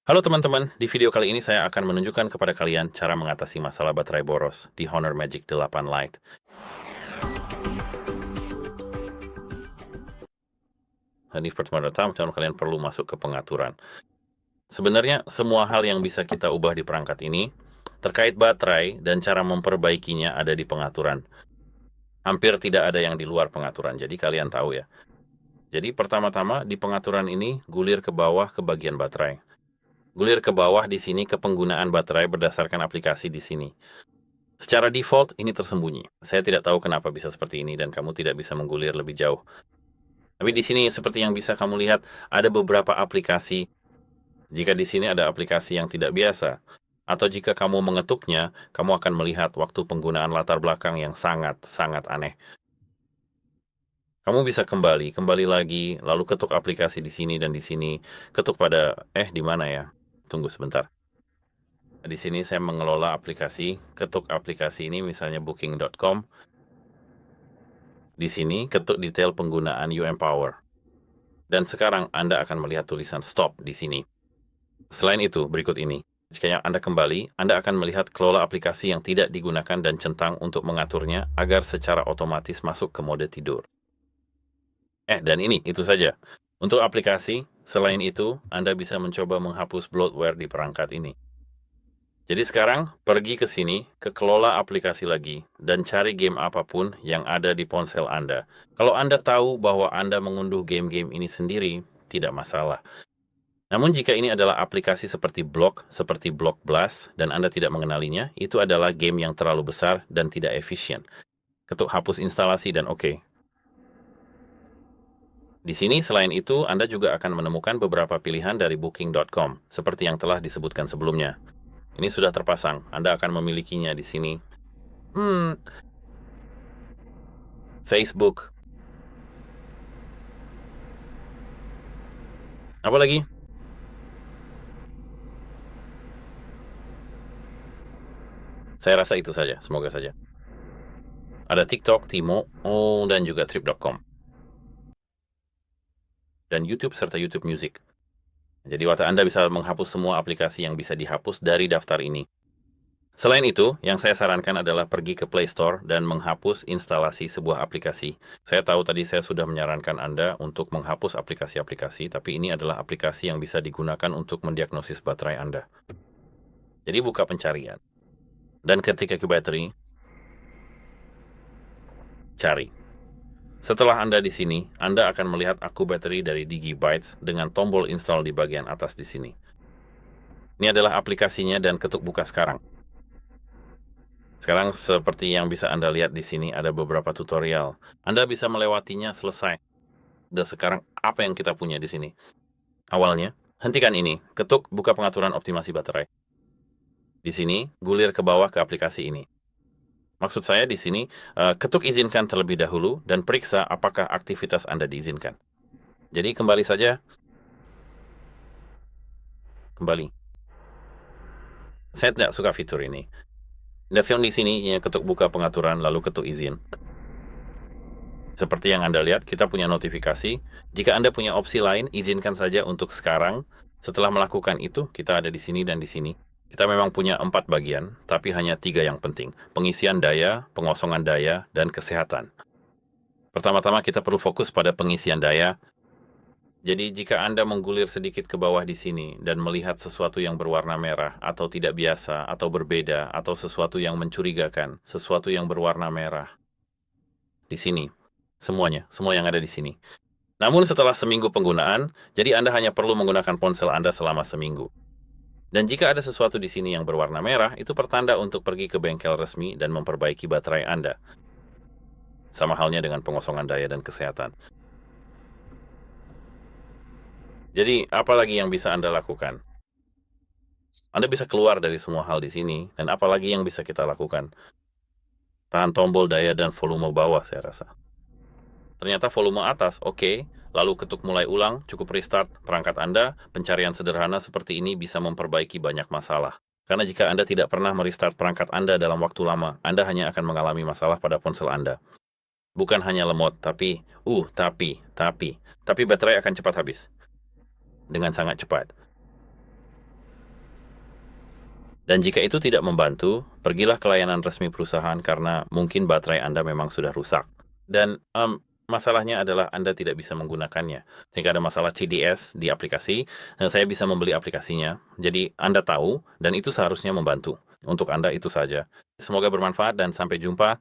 Halo teman-teman, di video kali ini saya akan menunjukkan kepada kalian cara mengatasi masalah baterai boros di Honor Magic 8 Lite. Dan di pertama-tama kalian perlu masuk ke pengaturan. Sebenarnya semua hal yang bisa kita ubah di perangkat ini terkait baterai dan cara memperbaikinya ada di pengaturan. Hampir tidak ada yang di luar pengaturan, jadi kalian tahu ya. Jadi pertama-tama di pengaturan ini gulir ke bawah ke bagian baterai. Gulir ke bawah di sini ke penggunaan baterai berdasarkan aplikasi di sini. Secara default, ini tersembunyi. Saya tidak tahu kenapa bisa seperti ini dan kamu tidak bisa menggulir lebih jauh. Tapi di sini seperti yang bisa kamu lihat, ada beberapa aplikasi. Jika di sini ada aplikasi yang tidak biasa, atau jika kamu mengetuknya, kamu akan melihat waktu penggunaan latar belakang yang sangat-sangat aneh. Kamu bisa kembali lagi, lalu ketuk aplikasi di sini dan di sini. Ketuk pada, di mana ya? Tunggu sebentar. Di sini saya mengelola aplikasi, ketuk aplikasi ini misalnya booking.com. Di sini, ketuk detail penggunaan UMpower. Dan sekarang Anda akan melihat tulisan stop di sini. Selain itu, berikut ini. Jika Anda kembali, Anda akan melihat kelola aplikasi yang tidak digunakan dan centang untuk mengaturnya agar secara otomatis masuk ke mode tidur. Dan ini, itu saja. Untuk aplikasi, selain itu, Anda bisa mencoba menghapus bloatware di perangkat ini. Jadi sekarang, pergi ke sini, ke kelola aplikasi lagi, dan cari game apapun yang ada di ponsel Anda. Kalau Anda tahu bahwa Anda mengunduh game-game ini sendiri, tidak masalah. Namun jika ini adalah aplikasi seperti Block Blast, dan Anda tidak mengenalinya, itu adalah game yang terlalu besar dan tidak efisien. Ketuk hapus instalasi dan oke. Di sini, selain itu, Anda juga akan menemukan beberapa pilihan dari Booking.com, seperti yang telah disebutkan sebelumnya. Ini sudah terpasang, Anda akan memilikinya di sini. Facebook. Apa lagi? Saya rasa itu saja, semoga saja. Ada TikTok, Timo, dan juga Trip.com. Dan YouTube serta YouTube Music. Jadi Anda bisa menghapus semua aplikasi yang bisa dihapus dari daftar ini. Selain itu, yang saya sarankan adalah pergi ke Play Store dan menghapus instalasi sebuah aplikasi. Saya tahu tadi saya sudah menyarankan Anda untuk menghapus aplikasi-aplikasi, tapi ini adalah aplikasi yang bisa digunakan untuk mendiagnosis baterai Anda. Jadi buka pencarian. Dan ketika ke battery, cari. Setelah Anda di sini, Anda akan melihat aku battery dari Digibytes dengan tombol install di bagian atas di sini. Ini adalah aplikasinya dan ketuk buka sekarang. Sekarang seperti yang bisa Anda lihat di sini ada beberapa tutorial. Anda bisa melewatinya selesai. Dan sekarang apa yang kita punya di sini? Awalnya, hentikan ini. Ketuk buka pengaturan optimasi baterai. Di sini, gulir ke bawah ke aplikasi ini. Maksud saya di sini, ketuk izinkan terlebih dahulu dan periksa apakah aktivitas Anda diizinkan. Jadi kembali saja. Kembali. Saya tidak suka fitur ini. Anda film di sini, ketuk buka pengaturan lalu ketuk izin. Seperti yang Anda lihat, kita punya notifikasi. Jika Anda punya opsi lain, izinkan saja untuk sekarang. Setelah melakukan itu, kita ada di sini dan di sini. Kita memang punya 4 bagian, tapi hanya 3 yang penting. Pengisian daya, pengosongan daya, dan kesehatan. Pertama-tama kita perlu fokus pada pengisian daya. Jadi jika Anda menggulir sedikit ke bawah di sini dan melihat sesuatu yang berwarna merah, atau tidak biasa, atau berbeda, atau sesuatu yang mencurigakan, sesuatu yang berwarna merah, di sini. Semuanya, semua yang ada di sini. Namun setelah seminggu penggunaan, jadi Anda hanya perlu menggunakan ponsel Anda selama seminggu. Dan jika ada sesuatu di sini yang berwarna merah, itu pertanda untuk pergi ke bengkel resmi dan memperbaiki baterai Anda. Sama halnya dengan pengosongan daya dan kesehatan. Jadi, apa lagi yang bisa Anda lakukan? Anda bisa keluar dari semua hal di sini, dan apa lagi yang bisa kita lakukan? Tahan tombol daya dan volume bawah, saya rasa. Ternyata volume atas, oke. Lalu ketuk mulai ulang, cukup restart perangkat Anda, pencarian sederhana seperti ini bisa memperbaiki banyak masalah. Karena jika Anda tidak pernah merestart perangkat Anda dalam waktu lama, Anda hanya akan mengalami masalah pada ponsel Anda. Bukan hanya lemot, tapi baterai akan cepat habis. Dengan sangat cepat. Dan jika itu tidak membantu, pergilah ke layanan resmi perusahaan karena mungkin baterai Anda memang sudah rusak. Dan masalahnya adalah Anda tidak bisa menggunakannya. Jika ada masalah CDS di aplikasi, saya bisa membeli aplikasinya. Jadi Anda tahu, dan itu seharusnya membantu. Untuk Anda itu saja. Semoga bermanfaat dan sampai jumpa.